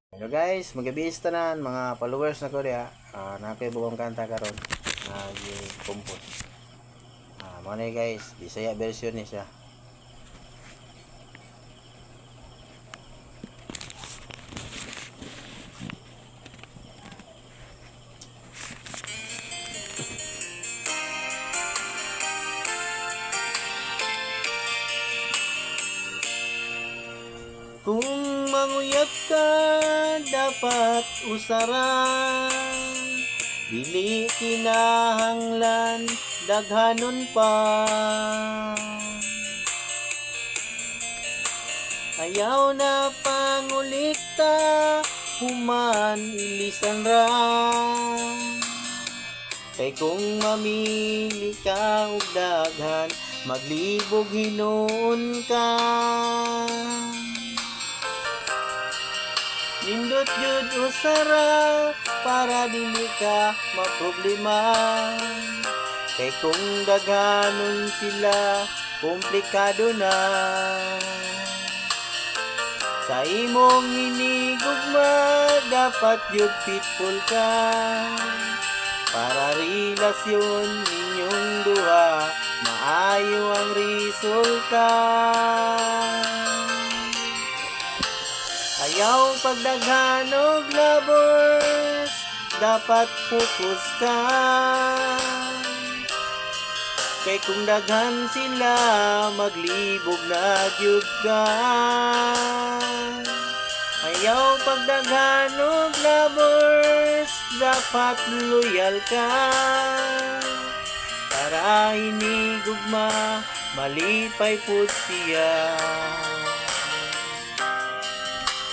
Hello guys, magabis tanan mga followers na ko diha. Napay bugong kanta karon na compose. Mo ni guys, Bisaya version ni siya. Kung manguyab ka, dapat usaran. Dili kinahanglan, daghanon pa. Ayaw na pangulikta, human ilisan ra. Kay kung mamili ka og daghan, maglibog hinuon ka. Nindot jud usara para dili ka maproblema. Kay kung daghanon sila, komplikado na. Sa imong hinigugma, dapat jud fitful ka. Para relasyon ninyong duha, maayo ang resulta. Ayaw pagdaghan og lovers, dapat focus ka. Kay kung daghan sila, maglibog na gyud ka. Ayaw pagdaghan og lovers, dapat loyal ka. Para hinigugma, malipay pud siya.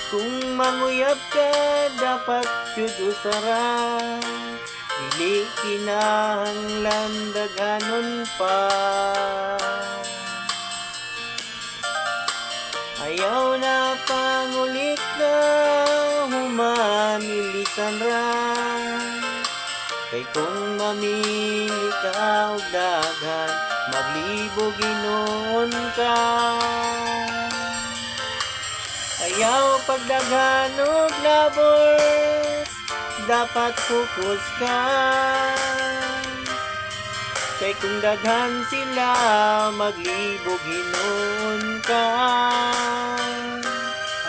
Kung manguyab ka, dapat jud usara. Dili kinahanglan daghanon pa. Ayaw na pangulit na, human ilisan ra. Kay kung mamili ka og daghan, maglibog hinuon ka. Ayaw pagdaghan og lovers, dapat focus ka. Kay kung daghan sila, maglibog hinuon ka.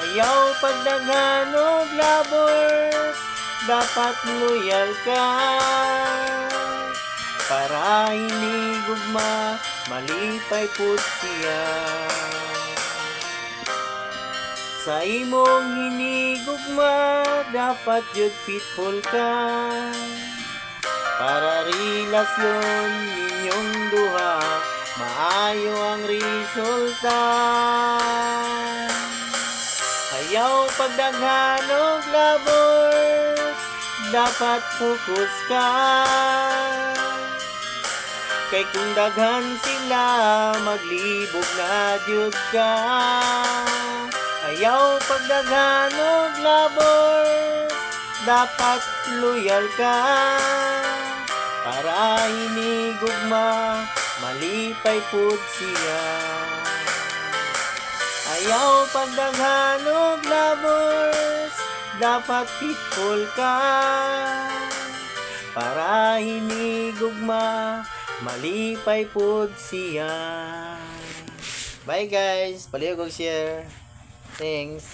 Ayaw pagdaghan og lovers, dapat loyal ka. Para hinigugma, malipay pud siya. Sa imong hinigugma, dapat jud fitful ka. Para relasyon ninyong duha, maayo ang resulta. Ayaw pagdaghan og lovers, dapat focus ka. Kay kung daghan sila, maglibog na jud ka. Ayaw pagdaghan og lovers, dapat loyal ka. Para hinigugma, malipay pud siya. Ayaw pagdaghan og lovers, dapat fitful ka. Para hinigugma, malipay pud siya. Bye guys, palihog og share. Thanks.